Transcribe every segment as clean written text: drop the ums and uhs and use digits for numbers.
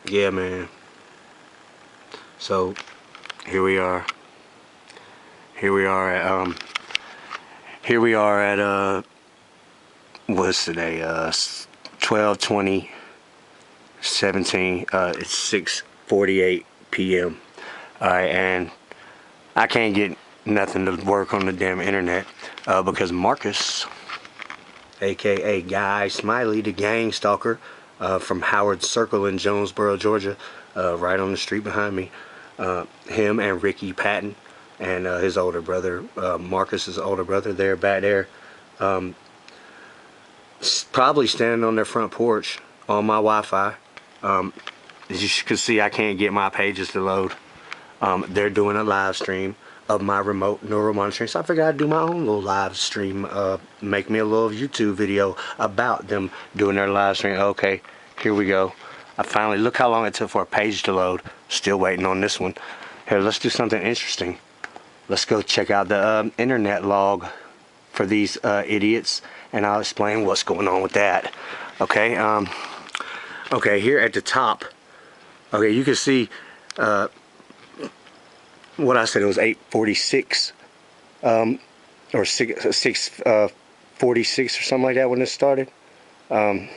Yeah, man. So here we are. Here we are at what's today? 12/20/17. It's 6:48 p.m. Alright, and I can't get nothing to work on the damn internet because Marcus, aka Guy Smiley, the gang stalker from Howard Circle in Jonesboro, Georgia, right on the street behind me, him and Ricky Patton and his older brother, Marcus's older brother, they're back there, probably standing on their front porch on my Wi-Fi. As you can see, I can't get my pages to load. They're doing a live stream of my remote neuro monitoring, so I figured I'd do my own little live stream, make me a little YouTube video about them doing their live stream. Okay, here we go. I finally, look how long it took for a page to load. Still waiting on this one. Here, let's do something interesting. Let's go check out the internet log for these idiots, and I'll explain what's going on with that. Okay, okay, here at the top, okay, you can see what I said. It was 8:46 or 6:46 or something like that when this started, or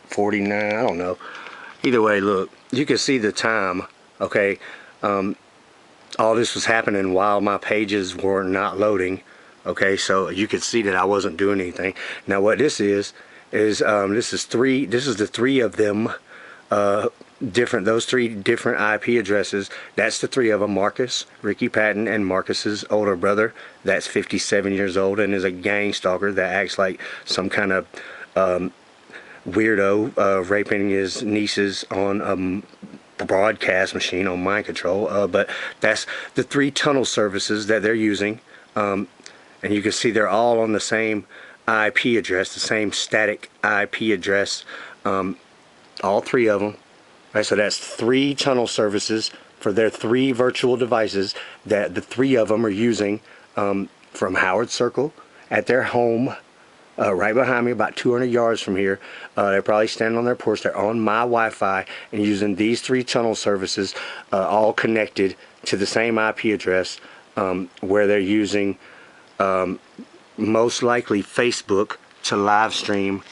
49, I don't know. Either way, look, you can see the time. Okay, all this was happening while my pages were not loading. Okay, so you could see that I wasn't doing anything. Now what this is this is the three of them, those three different IP addresses. That's the three of them: Marcus, Ricky Patton, and Marcus's older brother. That's 57 years old and is a gang stalker that acts like some kind of weirdo, raping his nieces on the broadcast machine on mind control. But that's the three tunnel services that they're using, and you can see they're all on the same IP address, the same static IP address, all three of them. Right, so that's three tunnel services for their three virtual devices that the three of them are using, from Howard Circle at their home, right behind me, about 200 yards from here. They're probably standing on their porch. They're on my Wi-Fi and using these three tunnel services, all connected to the same IP address, where they're using most likely Facebook to live stream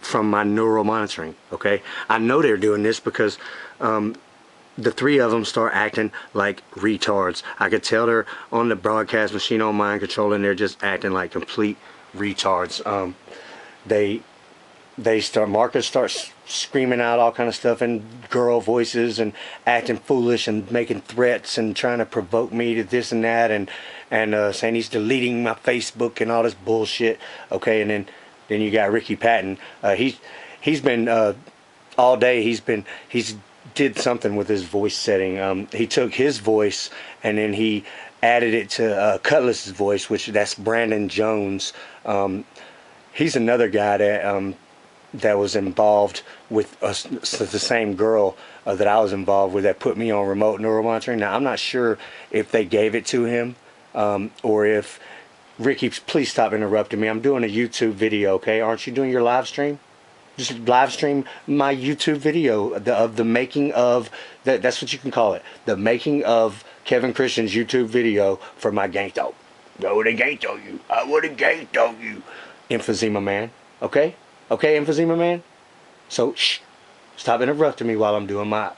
from my neural monitoring. Okay, I know they're doing this because the three of them start acting like retards. I could tell they're on the broadcast machine on mind control and they're just acting like complete retards. Marcus starts screaming out all kind of stuff in girl voices and acting foolish and making threats and trying to provoke me to this and that, and saying he's deleting my Facebook and all this bullshit. Okay, and then you got Ricky Patton. He's been all day. He's did something with his voice setting. He took his voice and then he added it to Cutlass's voice, which that's Brandon Jones. He's another guy that was involved with the same girl that I was involved with that put me on remote neural monitoring. Now I'm not sure if they gave it to him or if Ricky, please stop interrupting me. I'm doing a YouTube video, okay? Aren't you doing your live stream? Just live stream my YouTube video of the making of, that's what you can call it, the making of Kevin Christian's YouTube video for my gang dog. I would have gang dog you. I would have gang dog you. Emphysema man. Okay? Okay, Emphysema man? So, shh. Stop interrupting me while I'm doing my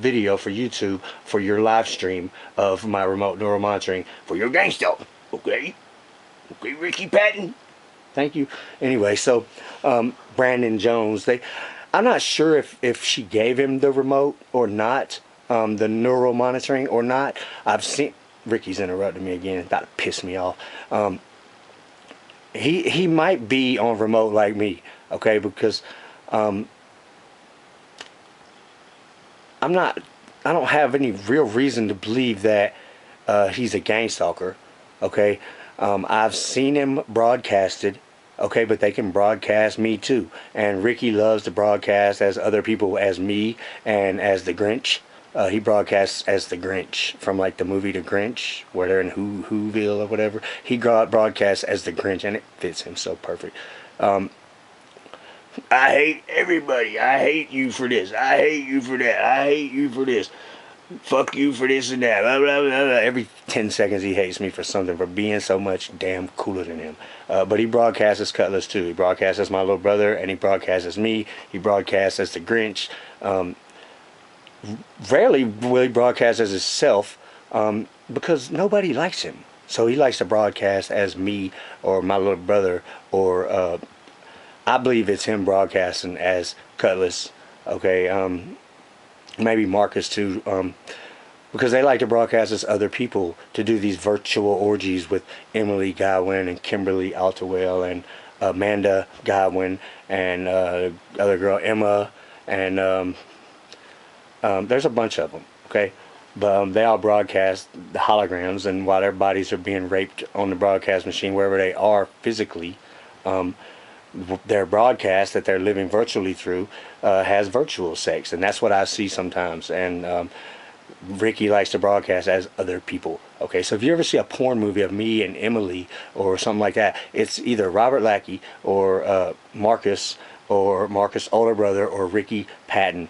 video for YouTube for your live stream of my remote neural monitoring for your gang dog. Okay? Okay, Ricky Patton. Thank you. Anyway, so Brandon Jones, I'm not sure if she gave him the remote or not, the neural monitoring or not. I've seen, Ricky's interrupting me again. It's about to piss me off. He might be on remote like me, okay, because I don't have any real reason to believe that he's a gang stalker, okay. I've seen him broadcasted, okay, but they can broadcast me too. And Ricky loves to broadcast as other people, as me and as the Grinch. He broadcasts as the Grinch from like the movie The Grinch, where they're in Whoville or whatever. He broadcasts as the Grinch, and it fits him so perfect. I hate everybody. I hate you for this. I hate you for that. I hate you for this. Fuck you for this and that. Blah, blah, blah, blah. Every 10 seconds he hates me for something, for being so much damn cooler than him. But he broadcasts as Cutlass too. He broadcasts as my little brother, and he broadcasts as me. He broadcasts as the Grinch. Rarely will he broadcast as himself, because nobody likes him. So he likes to broadcast as me or my little brother, or I believe it's him broadcasting as Cutlass. Okay, maybe Marcus too, because they like to broadcast as other people, to do these virtual orgies with Emily Godwin and Kimberly Altawell and Amanda Godwin and other girl Emma, and there's a bunch of them. Okay, but they all broadcast the holograms, and while their bodies are being raped on the broadcast machine wherever they are physically, their broadcast that they're living virtually through has virtual sex, and that's what I see sometimes. And Ricky likes to broadcast as other people. Okay, so if you ever see a porn movie of me and Emily or something like that, it's either Robert Lackey or Marcus, or Marcus' older brother, or Ricky Patton,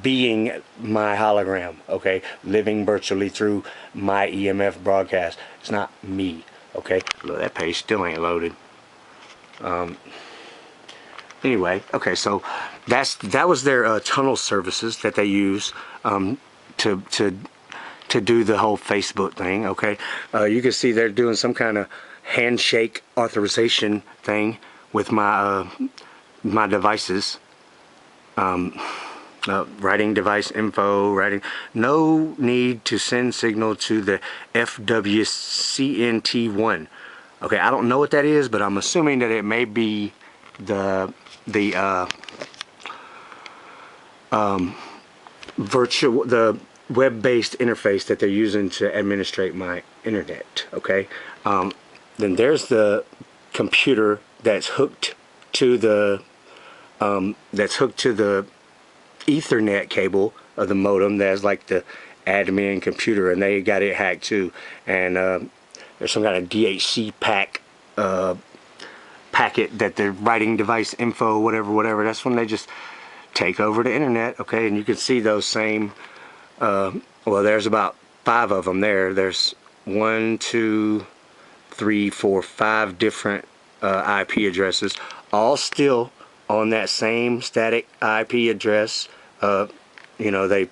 being my hologram. Okay, living virtually through my EMF broadcast. It's not me. Okay, look, that page still ain't loaded. Anyway, okay, so that was their tunnel services that they use to do the whole Facebook thing. Okay, you can see they're doing some kind of handshake authorization thing with my my devices. Writing device info, writing, no need to send signal to the FWCNT1. Okay, I don't know what that is, but I'm assuming that it may be the web-based interface that they're using to administrate my internet. Okay, then there's the computer that's hooked to the Ethernet cable of the modem. That's like the admin computer, and they got it hacked too. And there's some kind of DHC packet that they're writing device info, whatever. That's when they just take over the internet. Okay, and you can see those same. Well, there's about 5 of them there. There's 1, 2, 3, 4, 5 different IP addresses, all still on that same static IP address. You know, they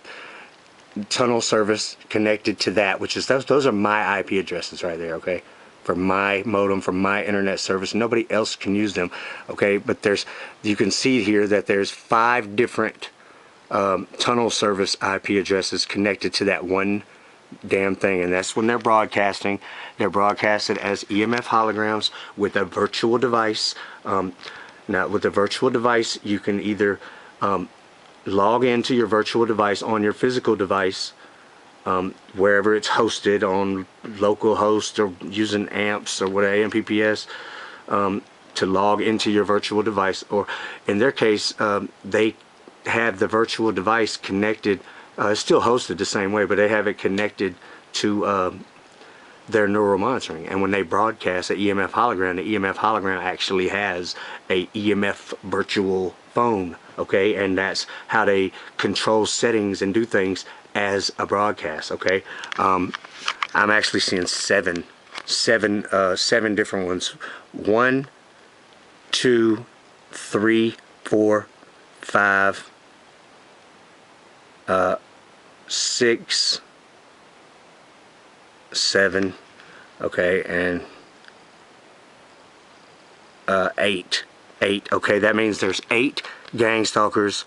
tunnel service connected to that, which is those are my IP addresses right there. Okay, for my modem, for my internet service. Nobody else can use them. Okay, but you can see here that there's 5 different tunnel service IP addresses connected to that one damn thing, and that's when they're broadcasting. They're broadcasted as EMF holograms with a virtual device. Now, with the virtual device, you can either log into your virtual device on your physical device, wherever it's hosted, on localhost or using amps or whatever, AMPPS, to log into your virtual device. Or in their case, they have the virtual device connected, it's still hosted the same way, but they have it connected to their neural monitoring. And when they broadcast an EMF hologram, the EMF hologram actually has a EMF virtual phone. Okay, and that's how they control settings and do things as a broadcast. Okay, I'm actually seeing seven different ones. 1, 2, 3, 4, 5, 6, 7. Okay, and 8. Okay, that means there's 8 gang stalkers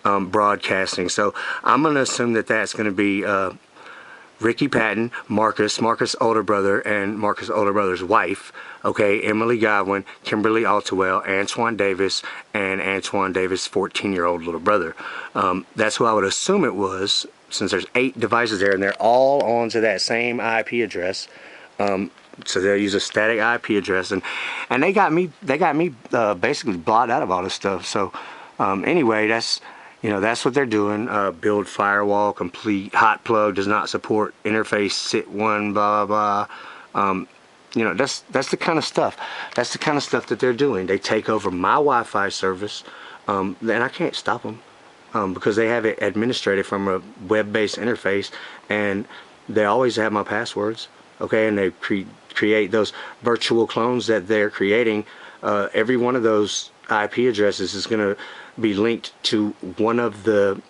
broadcasting. So I'm going to assume that that's going to be Ricky Patton, Marcus' older brother, and Marcus' older brother's wife. Okay, Emily Godwin, Kimberly Altawell, Antoine Davis, and Antoine Davis' 14-year-old little brother. That's who I would assume it was, since there's 8 devices there, and they're all onto that same IP address. So they'll use a static IP address, and they got me basically blotted out of all this stuff. So anyway, that's what they're doing. Build firewall complete. Hot plug does not support interface sit1 blah blah blah. you know, that's the kind of stuff. That's the kind of stuff that they're doing. They take over my Wi-Fi service, and I can't stop them because they have it administrated from a web-based interface, and they always have my passwords. Okay, and they create those virtual clones that they're creating. Every one of those IP addresses is going to be linked to one of the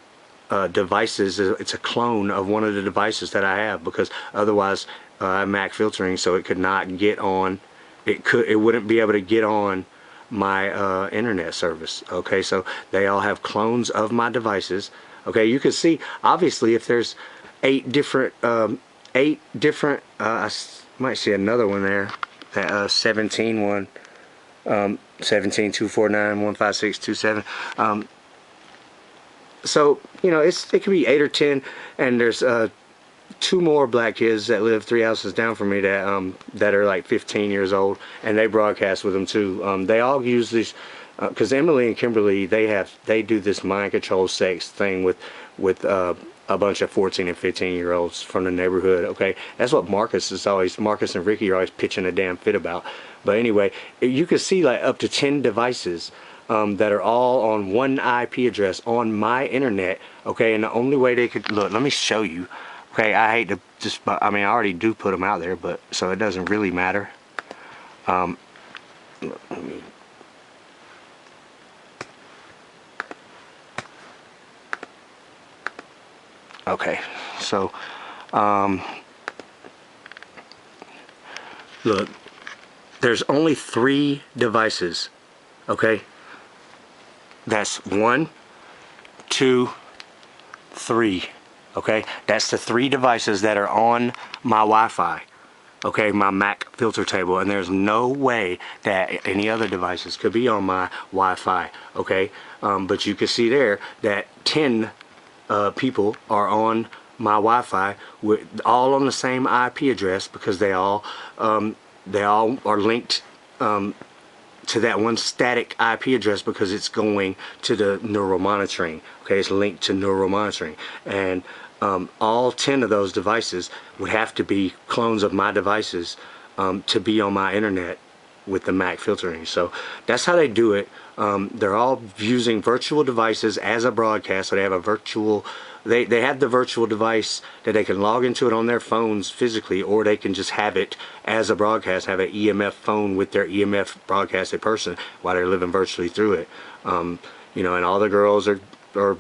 devices. It's a clone of one of the devices that I have, because otherwise I'm MAC filtering, so it could not get on. It wouldn't be able to get on my internet service. Okay, so they all have clones of my devices. Okay, you can see obviously if there's eight different I might see another one there, that 17 one, 17 249 15627. So you know, it could be 8 or 10, and there's 2 more black kids that live 3 houses down from me that are like 15 years old, and they broadcast with them too. They all use these because Emily and Kimberly, they do this mind control sex thing with a bunch of 14 and 15-year-olds from the neighborhood. Okay, that's what Marcus and Ricky are always pitching a damn fit about. But anyway, you can see like up to 10 devices that are all on one IP address on my internet. Okay, and the only way they could look, let me show you. Okay, I hate to just, I mean, I already do put them out there, but so it doesn't really matter. Let me, okay, so look, there's only 3 devices. Okay, that's 1, 2, 3. Okay, that's the 3 devices that are on my Wi-Fi. Okay, my Mac filter table, and there's no way that any other devices could be on my Wi-Fi. Okay, but you can see there that 10 people are on my Wi-Fi, with all on the same IP address, because they all are linked to that one static IP address, because it's going to the Neuro monitoring. Okay, it's linked to Neuro monitoring, and all 10 of those devices would have to be clones of my devices to be on my internet with the MAC filtering. So that's how they do it. They're all using virtual devices as a broadcast. So they have a virtual, they have the virtual device that they can log into it on their phones physically, or they can just have it as a broadcast, have an EMF phone with their EMF broadcasted person while they're living virtually through it. You know, and all the girls are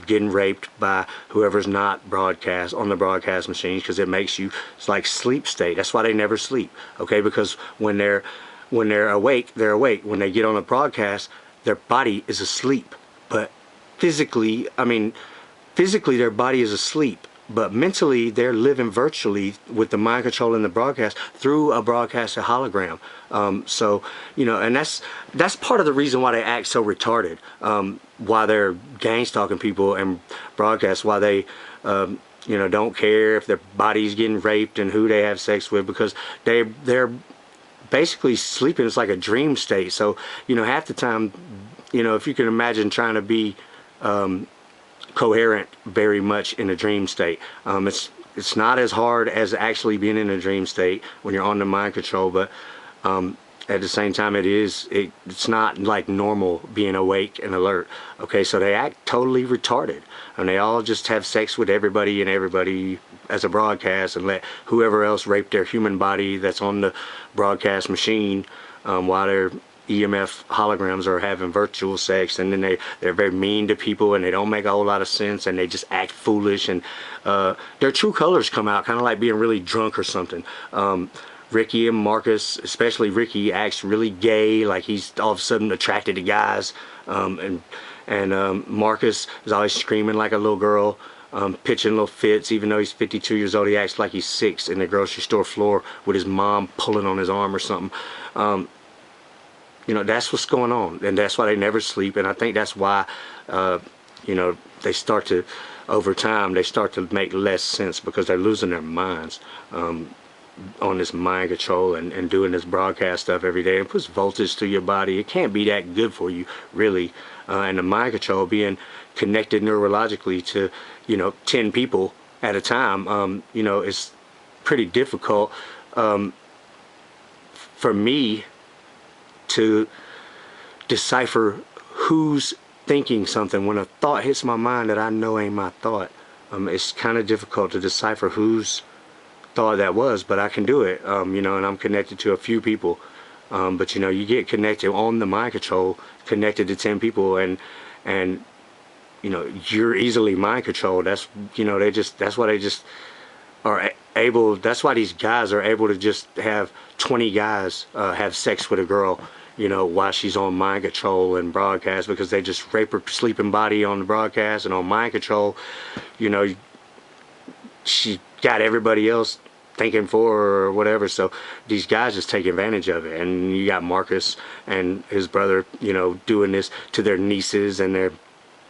getting raped by whoever's not broadcast on the broadcast machines, because it makes you, it's like sleep state. That's why they never sleep. Okay, because when they're awake, they're awake. When they get on a broadcast, their body is asleep. But physically, I mean, physically their body is asleep, but mentally they're living virtually with the mind control in the broadcast through a broadcasted hologram. So, you know, and that's part of the reason why they act so retarded. Why they're gang stalking people and broadcast, why they you know, don't care if their body's getting raped and who they have sex with, because they're basically sleeping. It's like a dream state. So, you know, half the time, you know, if you can imagine trying to be coherent very much in a dream state, it's not as hard as actually being in a dream state when you're on the mind control, but at the same time it's not like normal being awake and alert. Okay, so they act totally retarded, and they all just have sex with everybody and everybody as a broadcast, and let whoever else rape their human body that's on the broadcast machine while their EMF holograms are having virtual sex. And then they're very mean to people, and they don't make a whole lot of sense, and they just act foolish, and their true colors come out, kind of like being really drunk or something. Ricky and Marcus, especially Ricky, acts really gay, like he's all of a sudden attracted to guys, and Marcus is always screaming like a little girl, pitching little fits. Even though he's 52 years old, he acts like he's 6 in the grocery store floor with his mom pulling on his arm or something. You know, that's what's going on, and that's why they never sleep. And I think that's why, you know, they start to, over time, they start to make less sense, because they're losing their minds on this mind control and doing this broadcast stuff every day. It puts voltage through your body. It can't be that good for you, really. And the mind control, being connected neurologically to, you know, 10 people at a time, you know, it's pretty difficult for me to decipher who's thinking something when a thought hits my mind that I know ain't my thought. It's kind of difficult to decipher whose thought that was, but I can do it. You know, and I'm connected to a few people. But you know, you get connected on the mind control, connected to 10 people, and you know, you're easily mind controlled. That's, you know, that's why they just are able, that's why these guys are able to just have 20 guys have sex with a girl, you know, while she's on mind control and broadcast, because they just rape her sleeping body on the broadcast, and on mind control, you know, she got everybody else thinking for her or whatever. So these guys just take advantage of it. And you got Marcus and his brother, you know, doing this to their nieces and their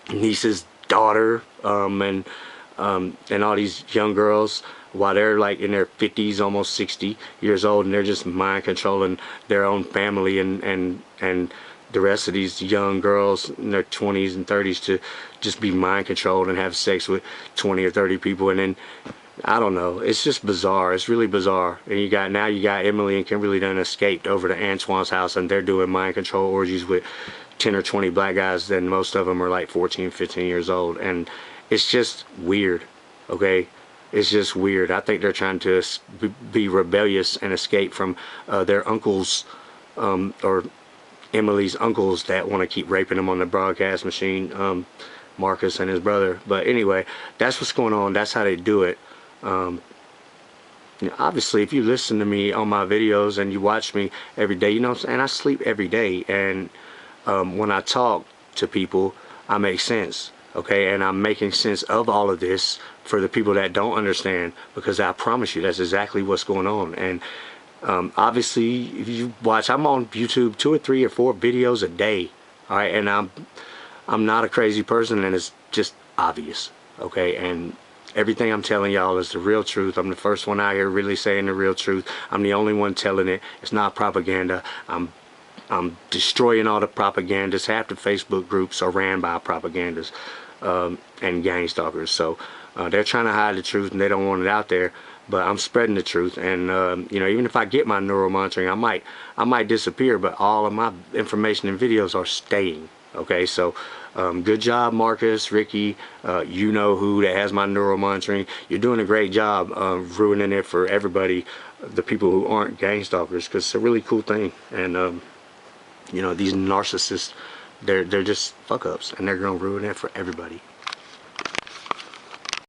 niece's daughter, and all these young girls, while they're like in their 50s, almost 60 years old, and they're just mind controlling their own family and the rest of these young girls in their 20s and 30s to just be mind controlled and have sex with 20 or 30 people. And then I don't know, it's just bizarre. It's really bizarre. And you got Emily and Kimberly done escaped over to Antoine's house, and they're doing mind control orgies with 10 or 20 black guys. Then most of them are like 14, 15 years old, and it's just weird. Okay, it's just weird. I think they're trying to be rebellious and escape from their uncles, or Emily's uncles, that want to keep raping them on the broadcast machine, Marcus and his brother. But anyway, that's what's going on. That's how they do it. You know, obviously, if you listen to me on my videos and you watch me every day, you know what I'm saying, I sleep every day, and when I talk to people, I make sense. Okay, and I'm making sense of all of this for the people that don't understand, because I promise you that's exactly what's going on. And obviously, if you watch, I'm on YouTube 2 or 3 or 4 videos a day. All right, and I'm not a crazy person, and it's just obvious. Okay, and everything I'm telling y'all is the real truth. I'm the first one out here really saying the real truth. I'm the only one telling it. It's not propaganda. I'm destroying all the propagandists. Half the Facebook groups are ran by propagandists and gang stalkers. So they're trying to hide the truth, and they don't want it out there. But I'm spreading the truth, and you know, even if I get my neural monitoring, I might disappear, but all of my information and videos are staying. Okay, so good job, Marcus, Ricky, you know who, that has my neural monitoring. You're doing a great job ruining it for everybody, the people who aren't gang stalkers, because it's a really cool thing. And you know, these narcissists, they're just fuck ups, and they're gonna ruin it for everybody.